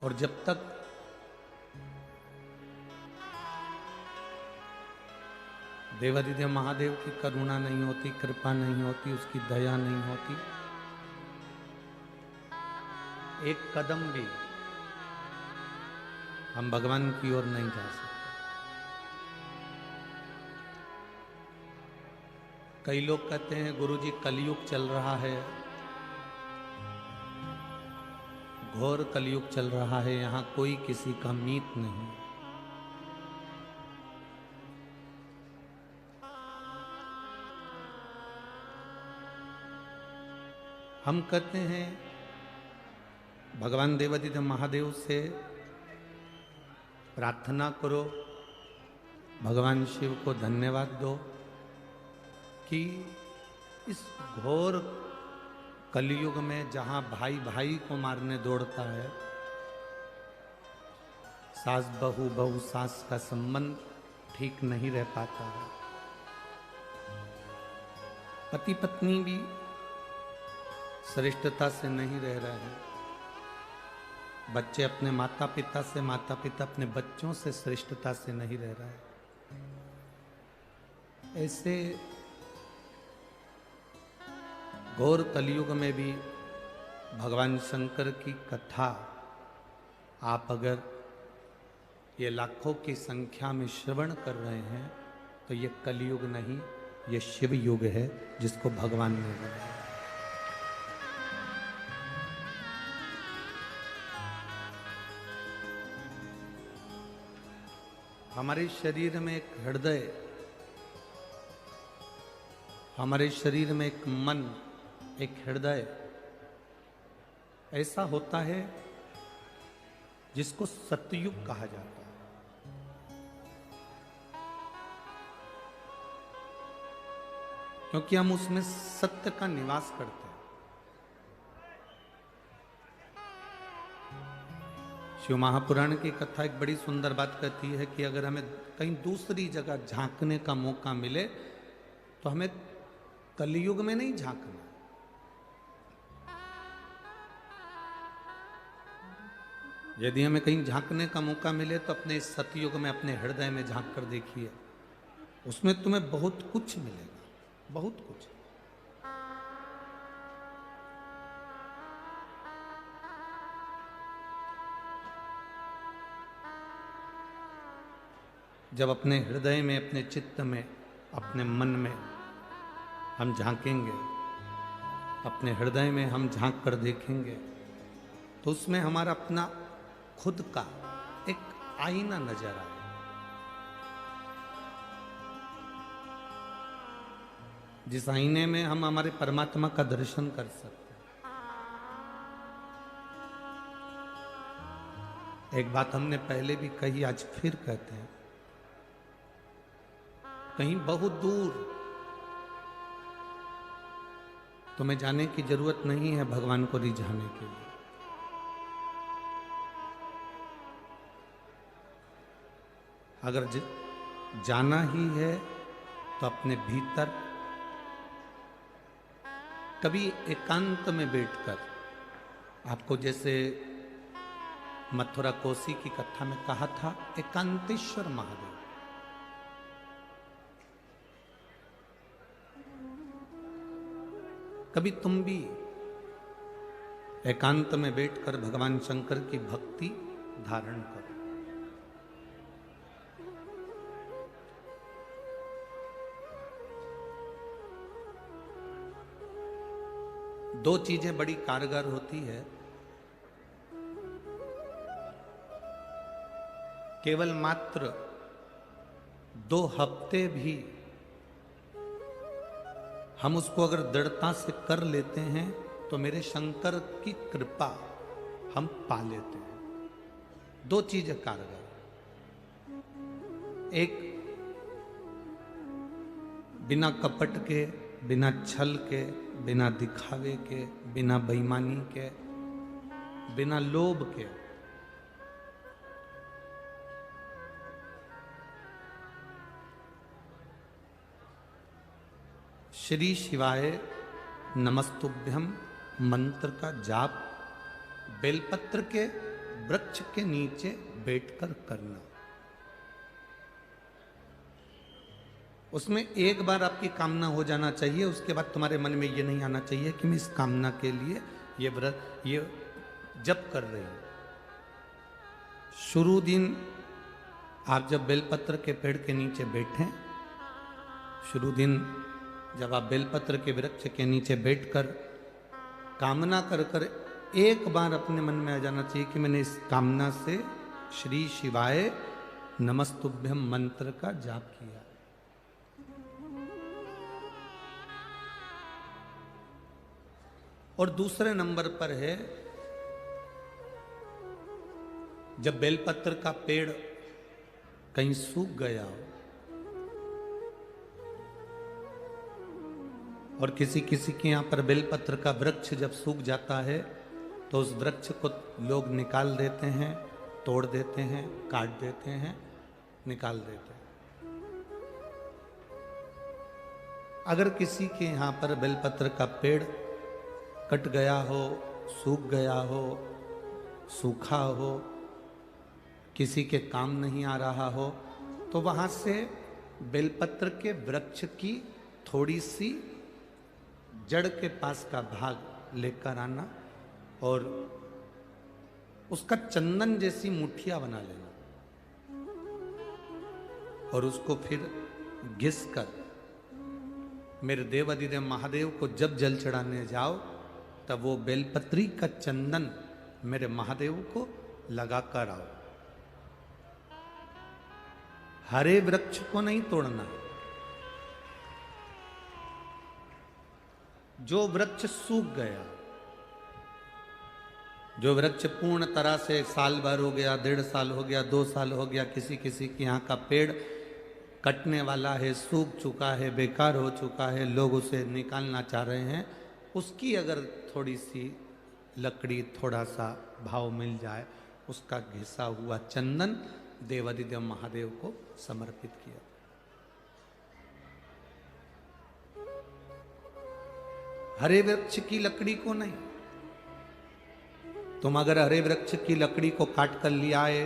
और जब तक देवादिदेव महादेव की करुणा नहीं होती, कृपा नहीं होती, उसकी दया नहीं होती, एक कदम भी हम भगवान की ओर नहीं जा सकते। कई लोग कहते हैं गुरुजी कलयुग चल रहा है, घोर कलयुग चल रहा है, यहां कोई किसी का मीत नहीं। हम कहते हैं भगवान देवादिदेव महादेव से प्रार्थना करो, भगवान शिव को धन्यवाद दो कि इस घोर कलयुग में जहां भाई भाई को मारने दौड़ता है, सास बहू बहू सास का संबंध ठीक नहीं रह पाता है, पति पत्नी भी श्रेष्ठता से नहीं रह रहे हैं, बच्चे अपने माता पिता से, माता पिता अपने बच्चों से श्रेष्ठता से नहीं रह रहे हैं। ऐसे घोर कलयुग में भी भगवान शंकर की कथा आप अगर ये लाखों की संख्या में श्रवण कर रहे हैं तो ये कलयुग नहीं, ये शिव युग है जिसको भगवान ने बनाया। हमारे शरीर में एक हृदय, हमारे शरीर में एक मन, एक हृदय ऐसा होता है जिसको सतयुग कहा जाता है, क्योंकि हम उसमें सत्य का निवास करते हैं। शिव महापुराण की कथा एक बड़ी सुंदर बात कहती है कि अगर हमें कहीं दूसरी जगह झांकने का मौका मिले तो हमें कलयुग में नहीं झांकना। यदि हमें कहीं झांकने का मौका मिले तो अपने इस सतयुग में, अपने हृदय में झांक कर देखिए, उसमें तुम्हें बहुत कुछ मिलेगा, बहुत कुछ। जब अपने हृदय में, अपने चित्त में, अपने मन में हम झांकेंगे, अपने हृदय में हम झांक कर देखेंगे तो उसमें हमारा अपना खुद का एक आईना नजर आए। जिस आईने में हम हमारे परमात्मा का दर्शन कर सकते हैं। एक बात हमने पहले भी कही, आज फिर कहते हैं, कहीं बहुत दूर तुम्हें जाने की जरूरत नहीं है भगवान को रिझाने के लिए। अगर जाना ही है तो अपने भीतर कभी एकांत में बैठकर, आपको जैसे मथुरा कोसी की कथा में कहा था, एकांतेश्वर महादेव, कभी तुम भी एकांत में बैठकर भगवान शंकर की भक्ति धारण करो। दो चीजें बड़ी कारगर होती है, केवल मात्र 2 हफ्ते भी हम उसको अगर दृढ़ता से कर लेते हैं तो मेरे शंकर की कृपा हम पा लेते हैं। 2 चीजें कारगर, एक बिना कपट के, बिना छल के, बिना दिखावे के, बिना बेईमानी के, बिना लोभ के श्री शिवाय नमस्तुभ्यम मंत्र का जाप बेलपत्र के वृक्ष के नीचे बैठकर करना। उसमें एक बार आपकी कामना हो जाना चाहिए, उसके बाद तुम्हारे मन में ये नहीं आना चाहिए कि मैं इस कामना के लिए ये व्रत ये जप कर रही हूं। शुरू दिन आप जब बेलपत्र के पेड़ के नीचे बैठे, शुरू दिन जब आप बेलपत्र के वृक्ष के नीचे बैठकर कामना कर कर एक बार अपने मन में आ जाना चाहिए कि मैंने इस कामना से श्री शिवाय नमस्तुभ्यम मंत्र का जाप किया। और दूसरे नंबर पर है जब बेलपत्र का पेड़ कहीं सूख गया हो और किसी किसी के यहां पर बेलपत्र का वृक्ष जब सूख जाता है तो उस वृक्ष को लोग निकाल देते हैं, तोड़ देते हैं, काट देते हैं, निकाल देते हैं। अगर किसी के यहां पर बेलपत्र का पेड़ कट गया हो, सूख गया हो, सूखा हो, किसी के काम नहीं आ रहा हो, तो वहां से बेलपत्र के वृक्ष की थोड़ी सी जड़ के पास का भाग लेकर आना और उसका चंदन जैसी मुठिया बना लेना और उसको फिर घिस कर मेरे देव अधिदेव महादेव को जब जल चढ़ाने जाओ तब वो बेलपत्री का चंदन मेरे महादेव को लगा कर आओ। हरे वृक्ष को नहीं तोड़ना। जो वृक्ष सूख गया, जो वृक्ष पूर्ण तरह से साल भर हो गया, 1.5 साल हो गया, 2 साल हो गया, किसी किसी के यहाँ का पेड़ कटने वाला है, सूख चुका है, बेकार हो चुका है, लोग उसे निकालना चाह रहे हैं, उसकी अगर थोड़ी सी लकड़ी, थोड़ा सा भाव मिल जाए, उसका घिसा हुआ चंदन देवाधिदेव महादेव को समर्पित किया। हरे वृक्ष की लकड़ी को नहीं। तुम अगर हरे वृक्ष की लकड़ी को काट कर लिया है,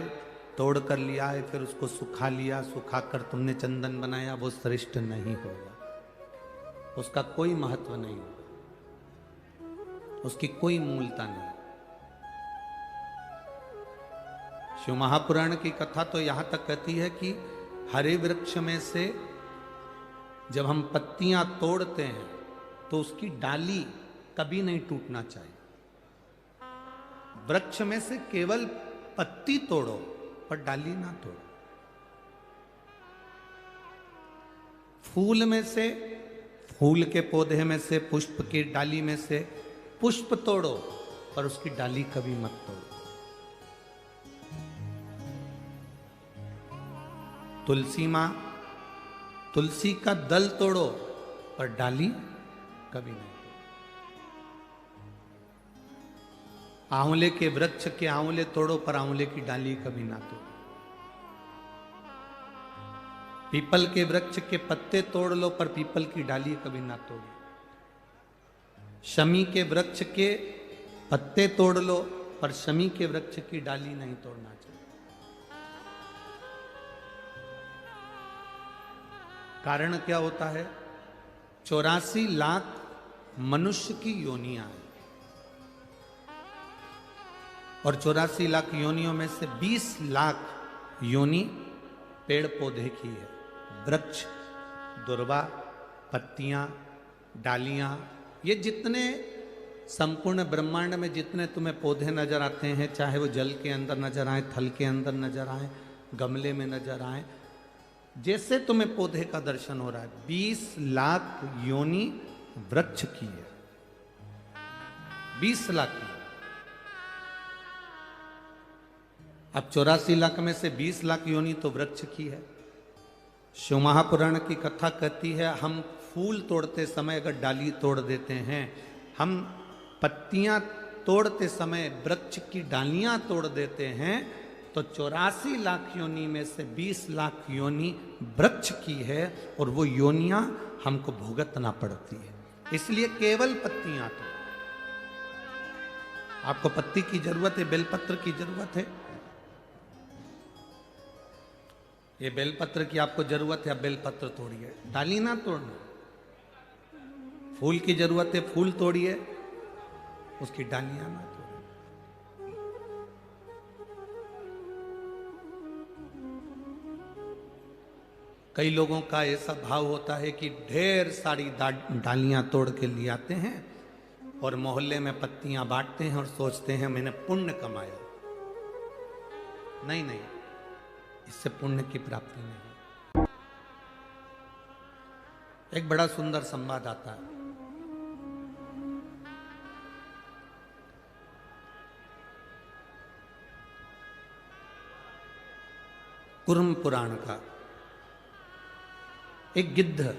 तोड़ कर लिया है, फिर उसको सुखा लिया, सुखाकर तुमने चंदन बनाया, वो श्रेष्ठ नहीं होगा, उसका कोई महत्व नहीं होगा, उसकी कोई मूलता नहीं। शिव महापुराण की कथा तो यहां तक कहती है कि हरे वृक्ष में से जब हम पत्तियां तोड़ते हैं तो उसकी डाली कभी नहीं टूटना चाहिए। वृक्ष में से केवल पत्ती तोड़ो पर डाली ना तोड़ो। फूल में से, फूल के पौधे में से, पुष्प की डाली में से पुष्प तोड़ो पर उसकी डाली कभी मत तोड़ो। तुलसी मां, तुलसी का दल तोड़ो पर डाली कभी नहीं। आंवले के वृक्ष के आंवले तोड़ो पर आंवले की डाली कभी ना तोड़ो। पीपल के वृक्ष के पत्ते तोड़ लो पर पीपल की डाली कभी ना तोड़ो। शमी के वृक्ष के पत्ते तोड़ लो पर शमी के वृक्ष की डाली नहीं तोड़ना चाहिए। कारण क्या होता है? 84 लाख मनुष्य की योनियां हैं और 84 लाख योनियों में से 20 लाख योनि पेड़ पौधे की है। वृक्ष, दुर्वा, पत्तियां, डालियां, ये जितने संपूर्ण ब्रह्मांड में जितने तुम्हें पौधे नजर आते हैं, चाहे वो जल के अंदर नजर आए, थल के अंदर नजर आए, गमले में नजर आए, जैसे तुम्हें पौधे का दर्शन हो रहा है, 20 लाख योनि वृक्ष की है। 20 लाख की। अब 84 लाख में से 20 लाख योनि तो वृक्ष की है। शिव महापुराण की कथा कहती है, हम फूल तोड़ते समय अगर डाली तोड़ देते हैं, हम पत्तियां तोड़ते समय वृक्ष की डालियां तोड़ देते हैं, तो 84 लाख योनि में से 20 लाख योनि वृक्ष की है और वो योनियां हमको भुगतना पड़ती है। इसलिए केवल पत्तियां तोड़ो। आपको पत्ती की जरूरत है, बेलपत्र की जरूरत है। ये बेलपत्र की आपको जरूरत है, आप बेलपत्र तोड़िए, डाली ना तोड़ना। फूल की जरूरत है, फूल तोड़िए, उसकी डालियां ना तोड़िए। कई लोगों का ऐसा भाव होता है कि ढेर सारी डालियां तोड़ के ले आते हैं और मोहल्ले में पत्तियां बांटते हैं और सोचते हैं मैंने पुण्य कमाया। नहीं नहीं, इससे पुण्य की प्राप्ति नहीं। एक बड़ा सुंदर संवाद आता है। कुर्म पुराण का। एक गिद्ध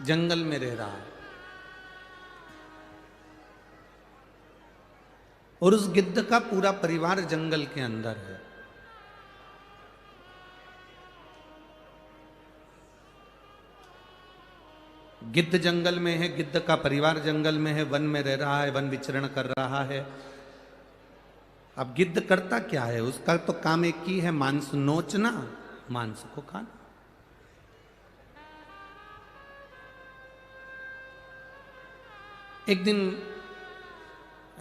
जंगल में रह रहा है और उस गिद्ध का पूरा परिवार जंगल के अंदर है। गिद्ध जंगल में है, गिद्ध का परिवार जंगल में है, वन में रह रहा है, वन विचरण कर रहा है। अब गिद्ध करता क्या है? उसका तो काम एक ही है, मांस नोचना, मांस को खाना। एक दिन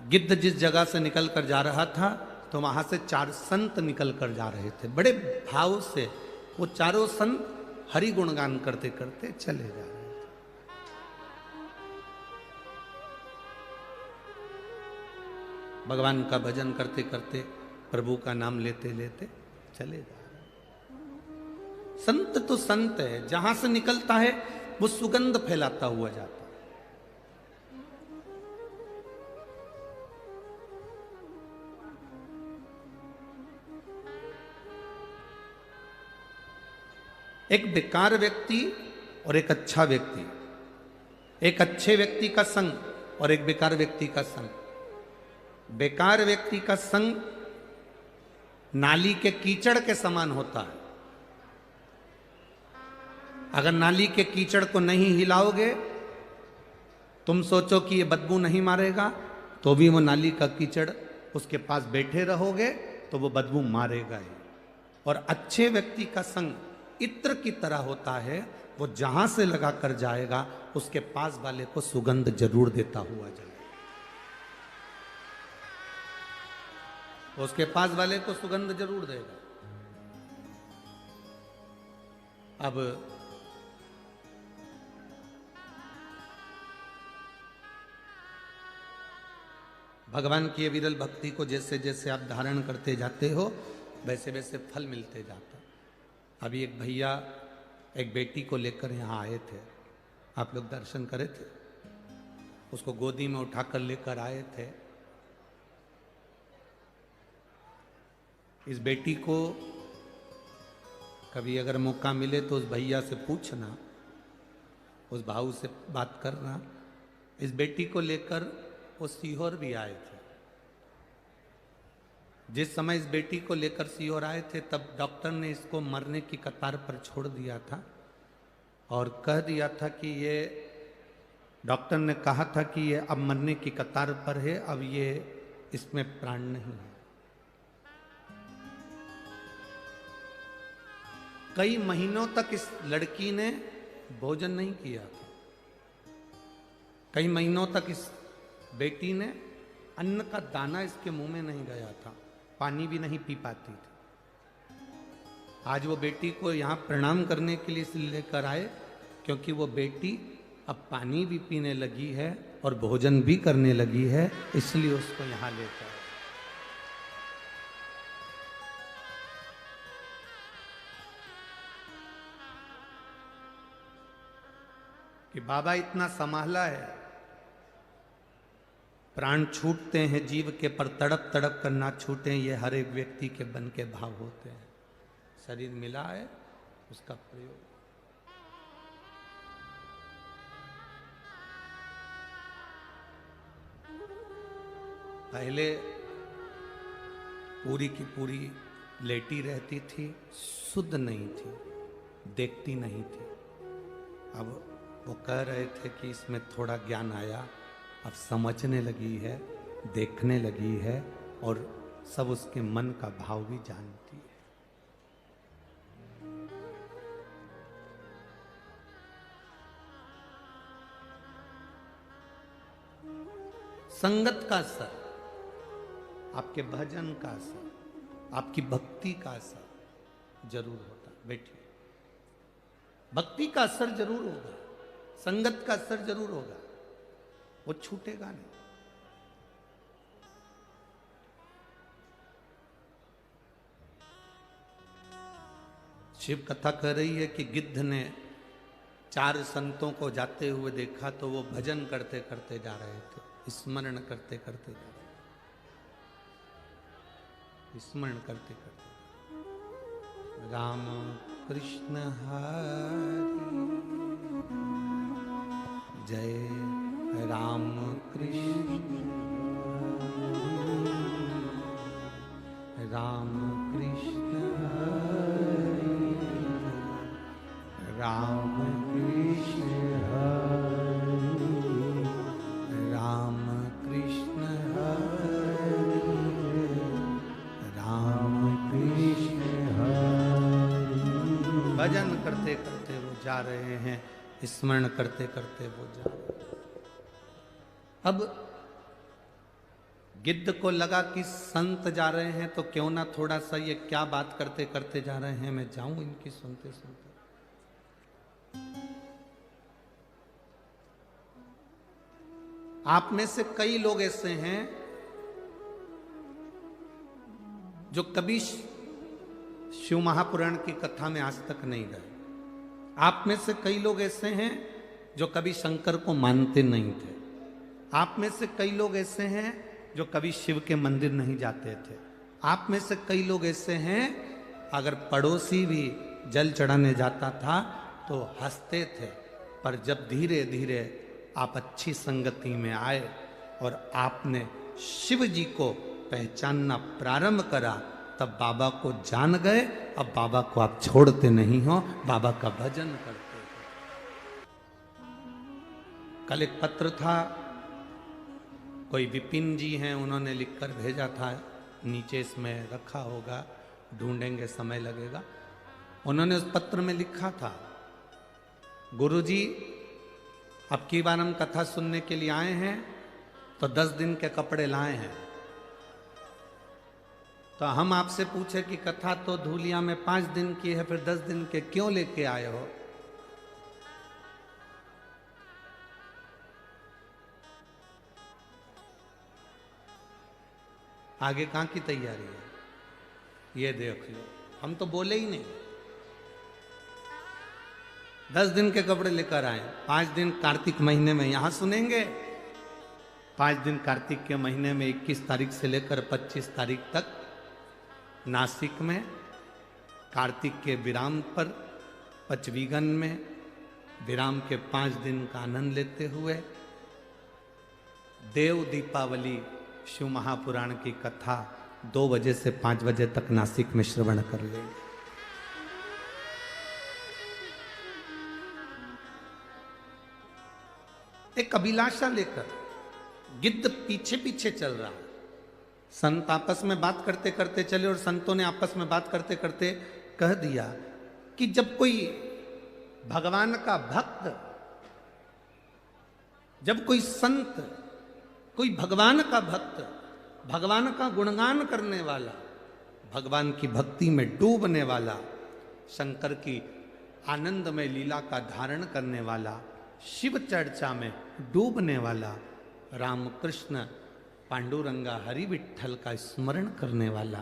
गिद्ध जिस जगह से निकल कर जा रहा था तो वहां से 4 संत निकल कर जा रहे थे। बड़े भाव से वो चारों संत हरि गुणगान करते करते चले जा रहे थे। भगवान का भजन करते करते, प्रभु का नाम लेते लेते चले जा रहे हैं। संत तो संत है, जहां से निकलता है वो सुगंध फैलाता हुआ जाता है। एक बेकार व्यक्ति और एक अच्छा व्यक्ति, एक अच्छे व्यक्ति का संग और एक बेकार व्यक्ति का संग। बेकार व्यक्ति का संग नाली के कीचड़ के समान होता है। अगर नाली के कीचड़ को नहीं हिलाओगे, तुम सोचो कि ये बदबू नहीं मारेगा, तो भी वो नाली का कीचड़ उसके पास बैठे रहोगे तो वो बदबू मारेगा ही। और अच्छे व्यक्ति का संग इत्र की तरह होता है, वो जहां से लगा कर जाएगा उसके पास वाले को सुगंध जरूर देता हुआ जाएगा। उसके पास वाले को सुगंध जरूर देगा। अब भगवान की विरल भक्ति को जैसे जैसे आप धारण करते जाते हो वैसे वैसे फल मिलते जाता। अभी एक भैया एक बेटी को लेकर यहाँ आए थे, आप लोग दर्शन करे थे। उसको गोदी में उठाकर लेकर आए थे। इस बेटी को कभी अगर मौका मिले तो उस भैया से पूछना, उस भाऊ से बात करना। इस बेटी को लेकर वो सीहोर भी आए थे। जिस समय इस बेटी को लेकर सीहोर आए थे तब डॉक्टर ने इसको मरने की कतार पर छोड़ दिया था और कह दिया था कि ये, डॉक्टर ने कहा था कि ये अब मरने की कतार पर है, अब ये इसमें प्राण नहीं है। कई महीनों तक इस लड़की ने भोजन नहीं किया था। कई महीनों तक इस बेटी ने अन्न का दाना इसके मुंह में नहीं गया था, पानी भी नहीं पी पाती थी। आज वो बेटी को यहाँ प्रणाम करने के लिए इसलिए लेकर आए क्योंकि वो बेटी अब पानी भी पीने लगी है और भोजन भी करने लगी है, इसलिए उसको यहाँ लेकर आए। कि बाबा इतना संभाला है, प्राण छूटते हैं जीव के पर तड़प तड़प कर ना छूटे, ये हर एक व्यक्ति के मन के भाव होते हैं। शरीर मिला है उसका प्रयोग। पहले पूरी की पूरी लेटी रहती थी, शुद्ध नहीं थी, देखती नहीं थी। अब वो कह रहे थे कि इसमें थोड़ा ज्ञान आया, अब समझने लगी है, देखने लगी है और सब उसके मन का भाव भी जानती है। संगत का असर, आपके भजन का असर, आपकी भक्ति का असर जरूर होता है। बैठिए, भक्ति का असर जरूर होगा, संगत का असर जरूर होगा, वो छूटेगा नहीं। शिव कथा कह रही है कि गिद्ध ने 4 संतों को जाते हुए देखा तो वो भजन करते करते जा रहे थे, स्मरण करते करते जा रहे थे, स्मरण करते करते। राम कृष्ण हरि जय राम कृष्ण राम कृष्ण हरि राम कृष्ण हरि राम कृष्ण हरि राम कृष्ण हरि। भजन करते करते वो जा रहे हैं, स्मरण करते करते वो जा रहे हैं। अब गिद्ध को लगा कि संत जा रहे हैं तो क्यों ना थोड़ा सा ये क्या बात करते करते जा रहे हैं, मैं जाऊं इनकी सुनते सुनते। आप में से कई लोग ऐसे हैं जो कभी शिव महापुराण की कथा में आज तक नहीं गए। आप में से कई लोग ऐसे हैं जो कभी शंकर को मानते नहीं थे। आप में से कई लोग ऐसे हैं जो कभी शिव के मंदिर नहीं जाते थे। आप में से कई लोग ऐसे हैं अगर पड़ोसी भी जल चढ़ाने जाता था तो हंसते थे, पर जब धीरे धीरे आप अच्छी संगति में आए और आपने शिव जी को पहचानना प्रारंभ करा तब बाबा को जान गए। अब बाबा को आप छोड़ते नहीं हो, बाबा का भजन करते हो। कल एक पत्र था, कोई विपिन जी हैं, उन्होंने लिखकर भेजा था, नीचे इसमें रखा होगा, ढूंढेंगे समय लगेगा। उन्होंने उस पत्र में लिखा था, गुरुजी अब की बार हम कथा सुनने के लिए आए हैं तो 10 दिन के कपड़े लाए हैं। तो हम आपसे पूछे कि कथा तो धूलिया में 5 दिन की है, फिर 10 दिन के क्यों लेके आए हो? आगे कहां की तैयारी है ये देख लो। हम तो बोले ही नहीं। 10 दिन के कपड़े लेकर आए, 5 दिन कार्तिक महीने में यहां सुनेंगे, 5 दिन कार्तिक के महीने में 21 तारीख से लेकर 25 तारीख तक नासिक में, कार्तिक के विराम पर पचवीगन में विराम के 5 दिन का आनंद लेते हुए देव दीपावली शिव महापुराण की कथा 2 बजे से 5 बजे तक नासिक में श्रवण कर लेंगे। एक अभिलाषा लेकर गिद्ध पीछे पीछे चल रहा है। संत आपस में बात करते करते चले और संतों ने आपस में बात करते करते कह दिया कि जब कोई भगवान का भक्त, जब कोई संत, कोई भगवान का भक्त, भगवान का गुणगान करने वाला, भगवान की भक्ति में डूबने वाला, शंकर की आनंदमय लीला का धारण करने वाला, शिव चर्चा में डूबने वाला, रामकृष्ण पांडुरंगा हरि विठ्ठल का स्मरण करने वाला,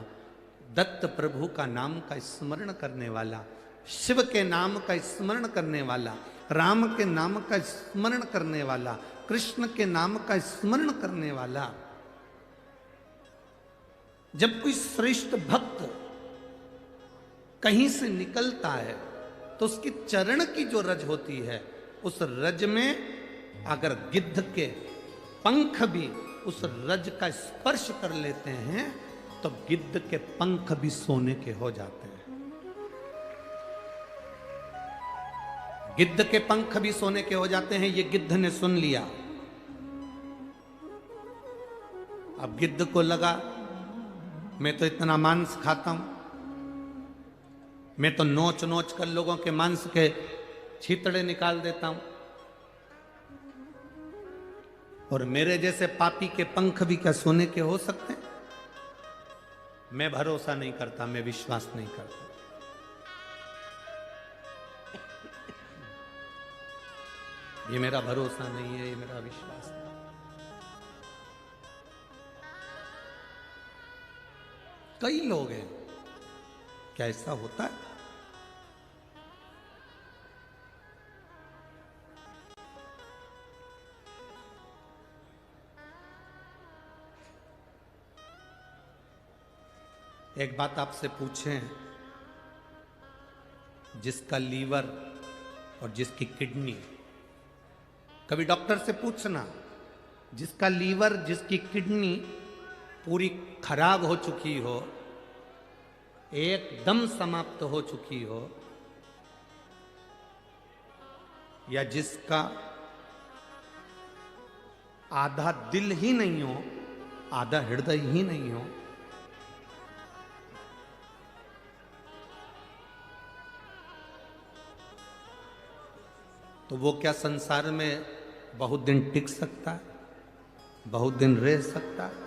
दत्त प्रभु का नाम का स्मरण करने वाला, शिव के नाम का स्मरण करने वाला, राम के नाम का स्मरण करने वाला, कृष्ण के नाम का स्मरण करने वाला, जब कोई श्रेष्ठ भक्त कहीं से निकलता है तो उसकी चरण की जो रज होती है, उस रज में अगर गिद्ध के पंख भी उस रज का स्पर्श कर लेते हैं तो गिद्ध के पंख भी सोने के हो जाते हैं। गिद्ध के पंख भी सोने के हो जाते हैं। ये गिद्ध ने सुन लिया। अब गिद्ध को लगा मैं तो इतना मांस खाता हूं, मैं तो नोच नोच कर लोगों के मांस के छीतड़े निकाल देता हूं, और मेरे जैसे पापी के पंख भी क्या सोने के हो सकते हैं? मैं भरोसा नहीं करता, मैं विश्वास नहीं करता। ये मेरा भरोसा नहीं है, ये मेरा विश्वास नहीं। कई लोग हैं, क्या ऐसा होता है? एक बात आपसे पूछें, जिसका लीवर और जिसकी किडनी, कभी डॉक्टर से पूछना, जिसका लीवर जिसकी किडनी पूरी खराब हो चुकी हो, एकदम समाप्त हो चुकी हो, या जिसका आधा दिल ही नहीं हो, आधा हृदय ही नहीं हो, तो वो क्या संसार में बहुत दिन टिक सकता है, बहुत दिन रह सकता है?